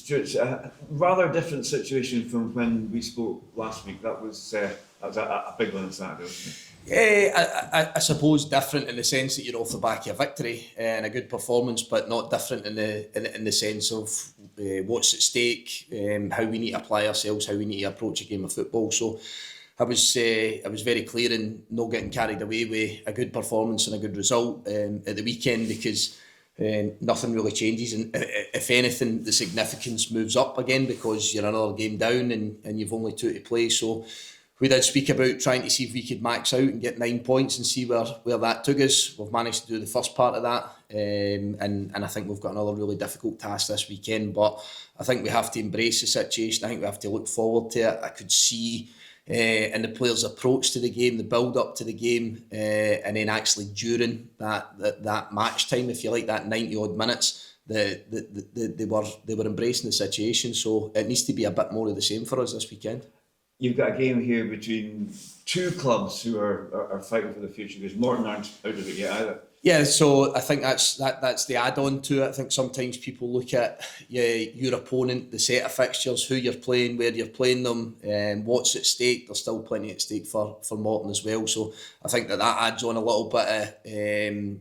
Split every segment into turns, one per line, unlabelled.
Stuart, a rather different situation from when we spoke last week. That was a big one on Saturday, wasn't it?
Yeah, I suppose different in the sense that you're off the back of a victory and a good performance, but not different in the sense of what's at stake, how we need to apply ourselves, how we need to approach a game of football. So I was very clear in not getting carried away with a good performance and a good result at the weekend, because nothing really changes, and if anything the significance moves up again because you're another game down and you've only 2 to play. So we did speak about trying to see if we could max out and get 9 points and see where that took us. We've managed to do the first part of that, and I think we've got another really difficult task this weekend, but I think we have to embrace the situation. I think we have to look forward to it. I could see and the players' approach to the game, the build up to the game, and then actually during that match time, if you like, that 90 odd minutes, they were embracing the situation. So it needs to be a bit more of the same for us this weekend.
You've got a game here between 2 clubs who are fighting for the future, because Morton aren't out of it yet either.
Yeah, so I think that's the add-on to it. I think sometimes people look at your opponent, the set of fixtures, who you're playing, where you're playing them, what's at stake. There's still plenty at stake for Morton as well. So I think that adds on a little bit of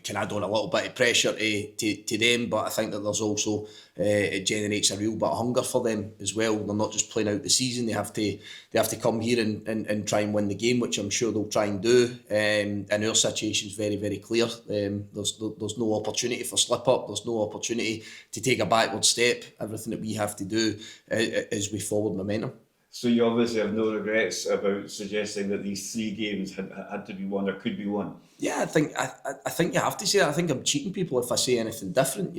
can add on a little bit of pressure to them, but I think that there's also it generates a real bit of hunger for them as well. They're not just playing out the season; they have to come here and try and win the game, which I'm sure they'll try and do. And our situation is very, very clear. There's no opportunity for slip up. There's no opportunity to take a backward step. Everything that we have to do is we forward momentum.
So you obviously have no regrets about suggesting that these 3 games had to be won or could be won.
Yeah, I think you have to say that. I think I'm cheating people if I say anything different.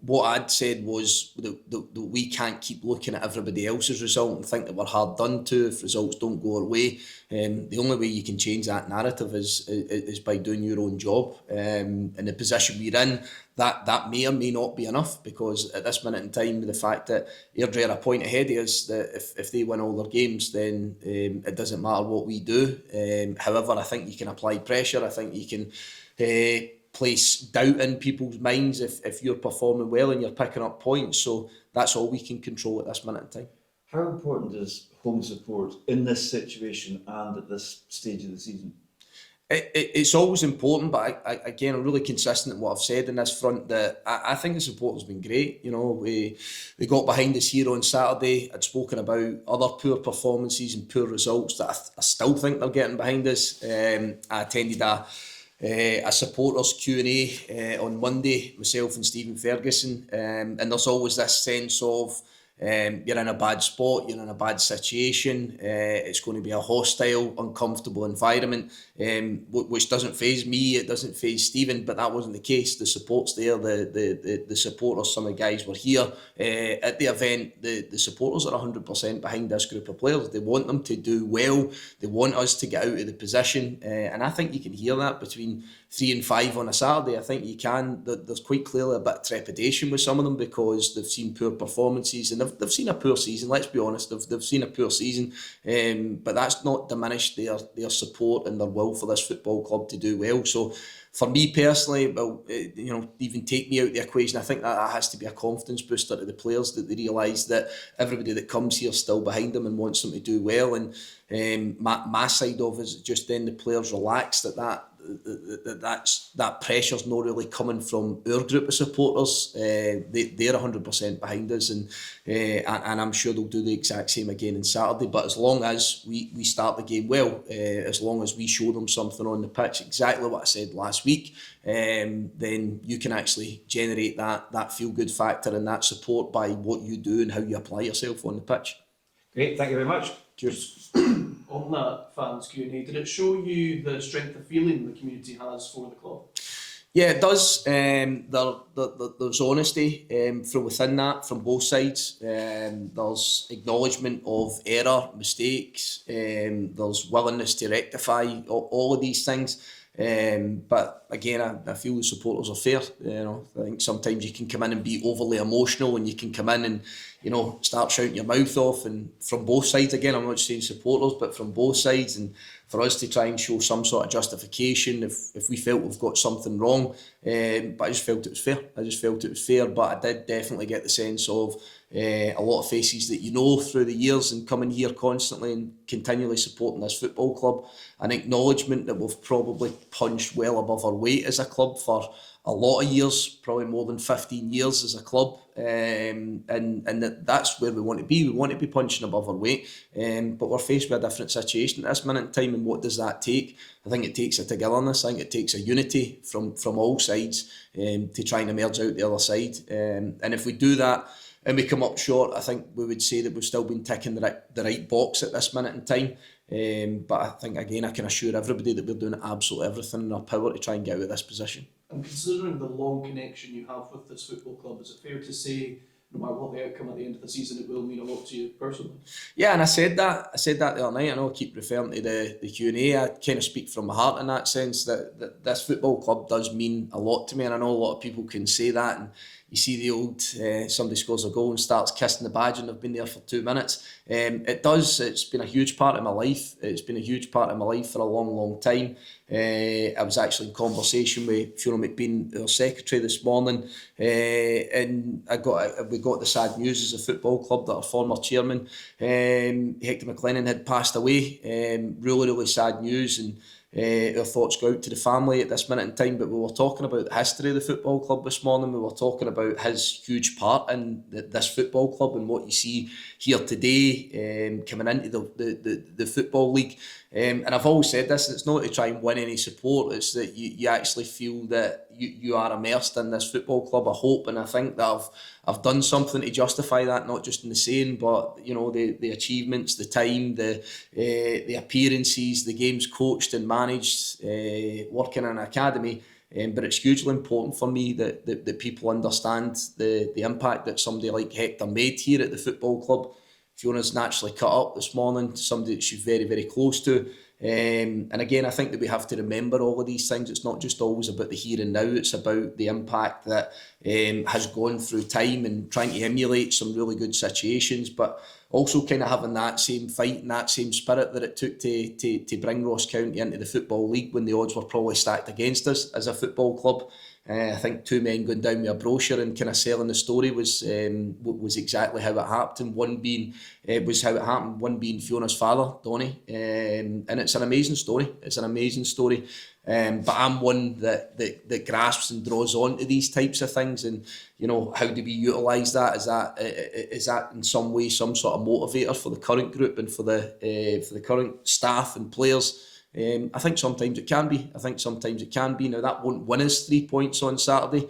What I'd said was that we can't keep looking at everybody else's result and think that we're hard done to if results don't go our way. The only way you can change that narrative is by doing your own job. In the position we're in, that may or may not be enough, because at this minute in time, the fact that Airdrie are a point ahead of us, that if they win all their games, then it doesn't matter what we do. However, I think you can apply pressure. I think you can place doubt in people's minds if you're performing well and you're picking up points. So that's all we can control at this minute in time.
How important is home support in this situation and at this stage of the season?
It's always important, but I'm really consistent in what I've said in this front, that I think the support has been great. We got behind us here on Saturday. I'd spoken about other poor performances and poor results that I still think they're getting behind us. I attended a supporters Q&A on Monday, myself and Stephen Ferguson, and there's always this sense of you're in a bad spot, you're in a bad situation, it's going to be a hostile, uncomfortable environment, which doesn't faze me, it doesn't faze Stephen, but that wasn't the case. The support's there, the supporters, some of the guys were here at the event. The supporters are 100% behind this group of players. They want them to do well, they want us to get out of the position, and I think you can hear that between 3 and 5 on a Saturday. I think you can. There's quite clearly a bit of trepidation with some of them because they've seen poor performances and they've seen a poor season. Let's be honest, they've seen a poor season, but that's not diminished their support and their will for this football club to do well. So for me personally, well, even take me out the equation, I think that has to be a confidence booster to the players, that they realise that everybody that comes here is still behind them and wants them to do well. And my side of it is just then the players relax that pressure's not really coming from our group of supporters. They're 100% behind us, and I'm sure they'll do the exact same again on Saturday. But as long as we start the game well, as long as we show them something on the pitch, exactly what I said last week, then you can actually generate that feel-good factor and that support by what you do and how you apply yourself on the pitch.
Great, thank you very much.
Cheers.
On that fans Q&A, did it show you the strength of feeling the community has for the club?
Yeah, it does. There's honesty from within that, from both sides. There's acknowledgement of error, mistakes. There's willingness to rectify all of these things. But again, I feel the supporters are fair. I think sometimes you can come in and be overly emotional, and you can come in and start shouting your mouth off. And from both sides, again, I'm not just saying supporters, but from both sides. And for us to try and show some sort of justification if we felt we've got something wrong. But I just felt it was fair. But I did definitely get the sense of a lot of faces that you know through the years and coming here constantly and continually supporting this football club. An acknowledgement that we've probably punched well above our weight as a club for a lot of years, probably more than 15 years as a club, and that's where we want to be. We want to be punching above our weight, but we're faced with a different situation at this minute in time. And what does that take? I think it takes a togetherness. I think it takes a unity from all sides to try and emerge out the other side. And if we do that and we come up short, I think we would say that we've still been ticking the right box at this minute in time. But I think, again, I can assure everybody that we're doing absolutely everything in our power to try and get out of this position.
And considering the long connection you have with this football club, is it fair to say, no matter what the outcome at the end of the season, it will mean a lot to you personally?
Yeah, and I said that the other night. I know I keep referring to the Q&A. I kind of speak from my heart in that sense, that this football club does mean a lot to me, and I know a lot of people can say that, and you see the old somebody scores a goal and starts kissing the badge and they've been there for 2 minutes. It does. It's been a huge part of my life. It's been a huge part of my life for a long, long time. I was actually in conversation with Fiona McBean, our secretary, this morning, and we got the sad news as a football club that our former chairman, Hector McLennan, had passed away. Really, really sad news, and our thoughts go out to the family at this minute in time. But we were talking about the history of the football club this morning. We were talking about his huge part in this football club and what you see here today, coming into the football league. And I've always said this, and it's not to try and win any support, it's that you actually feel that you are immersed in this football club. I hope and I think that I've done something to justify that, not just in the saying, but the achievements, the time, the appearances, the games coached and managed, working in an academy. But it's hugely important for me that people understand the impact that somebody like Hector made here at the football club. Fiona's naturally cut up this morning, somebody that she's very, very close to. And again, I think that we have to remember all of these things. It's not just always about the here and now, it's about the impact that has gone through time and trying to emulate some really good situations, but also kind of having that same fight and that same spirit that it took to bring Ross County into the Football League when the odds were probably stacked against us as a football club. I think two men going down with a brochure and kind of selling the story was exactly how it happened. One being one being Fiona's father, Donny, and it's an amazing story. But I'm one that grasps and draws on to these types of things, and how do we utilise that? Is that in some way some sort of motivator for the current group and for the current staff and players? I think sometimes it can be. Now, that won't win us 3 points on Saturday,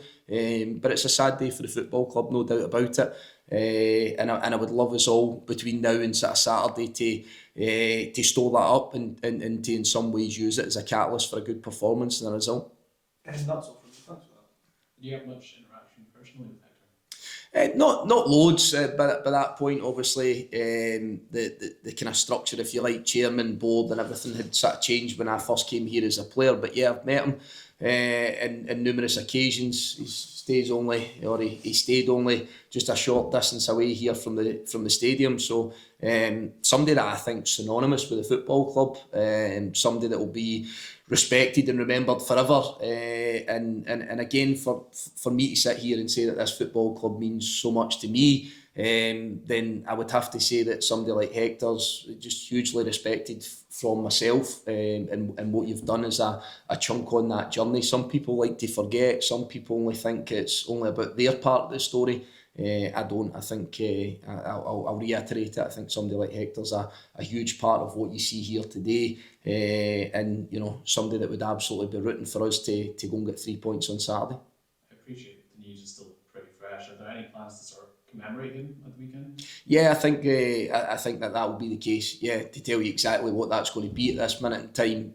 but it's a sad day for the football club, no doubt about it. And I would love us all between now and Saturday to store that up and to in some ways use it as a catalyst for a good performance and a result.
And that's all from you. Thanks for that.
Do you have much interaction personally with Hector?
Not loads, but by that point, obviously, the kind of structure, if you like, chairman, board, and everything had sort of changed when I first came here as a player. But yeah, I've met him in numerous occasions. He stayed only just a short distance away here from the stadium. So somebody that I think is synonymous with the football club, somebody that will be respected and remembered forever. And again, for me to sit here and say that this football club means so much to me, then I would have to say that somebody like Hector's just hugely respected from myself, and what you've done is a chunk on that journey. Some people like to forget, some people only think it's only about their part of the story. I don't. I think I'll reiterate it. I think somebody like Hector's a huge part of what you see here today, and somebody that would absolutely be rooting for us to go and get 3 points on Saturday.
I appreciate the news is still pretty fresh. Are there any plans to sort of commemorate him at the weekend?
Yeah, I think that will be the case. Yeah, to tell you exactly what that's going to be at this minute in time,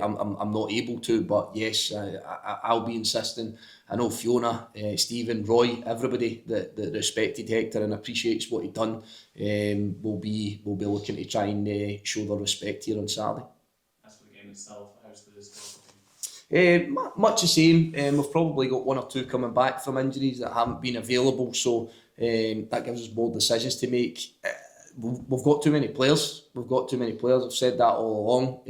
I'm not able to. But yes, I'll be insisting. I know Fiona, Stephen, Roy, everybody that respected Hector and appreciates what he'd done, will be looking to try and show their respect here on Saturday.
As for the game itself, how's the score?
Much the same. We've probably got one or two coming back from injuries that haven't been available, so that gives us more decisions to make. We've got too many players. We've got too many players. I've said that all along.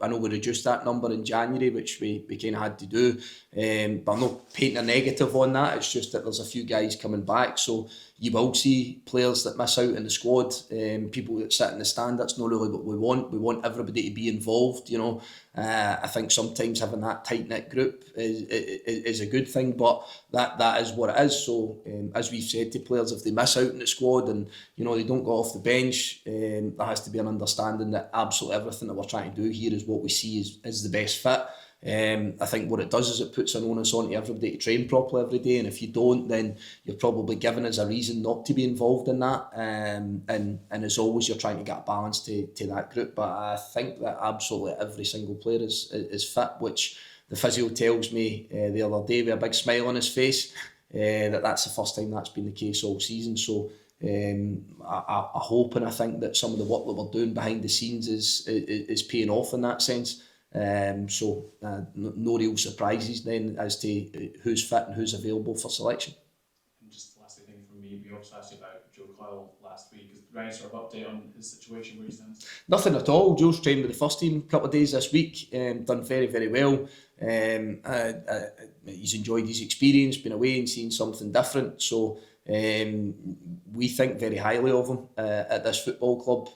I know we reduced that number in January, which we kind of had to do. But I'm not painting a negative on that. It's just that there's a few guys coming back. So you will see players that miss out in the squad. People that sit in the stand, that's not really what we want. We want everybody to be involved, you know. I think sometimes having that tight-knit group is a good thing, but that is what it is. So as we've said to players, if they miss out in the squad and, you know, they don't go off the bench, there has to be an understanding that absolutely everything that we're trying to do here is what we see is the best fit. I think what it does is it puts an onus on everybody to train properly every day, and if you don't, then you're probably given as a reason not to be involved in that. And as always, you're trying to get a balance to that group. But I think that absolutely every single player is fit, which the physio tells me the other day with a big smile on his face that's the first time that's been the case all season. So I hope and I think that some of the work that we're doing behind the scenes is paying off in that sense. So no real surprises then as to who's fit and who's available for selection.
And just the last thing from me, we also asked you about Joe Coyle last week. Is there any sort of update on his situation, where he stands?
Nothing at all. Joe's trained with the first team a couple of days this week, done very, very well. He's enjoyed his experience, been away and seen something different. So we think very highly of him at this football club.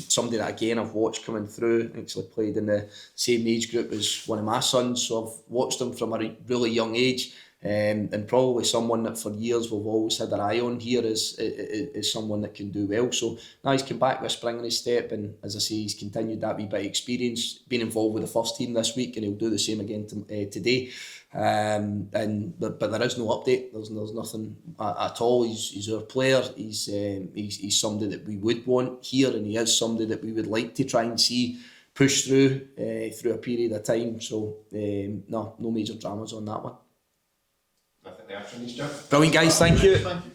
Somebody that again I've watched coming through, actually played in the same age group as one of my sons, so I've watched him from a really young age, and probably someone that for years we've always had our eye on here is someone that can do well. So now he's come back with a spring in his step, and as I say, he's continued that wee bit of experience, been involved with the first team this week, and he'll do the same again today. But there is no update. There's nothing at all. He's our player. He's somebody that we would want here, and he is somebody that we would like to try and see push through a period of time. So no major dramas on that one.
I think the action is Joe.
Brilliant, guys. Thank you.
Thank you.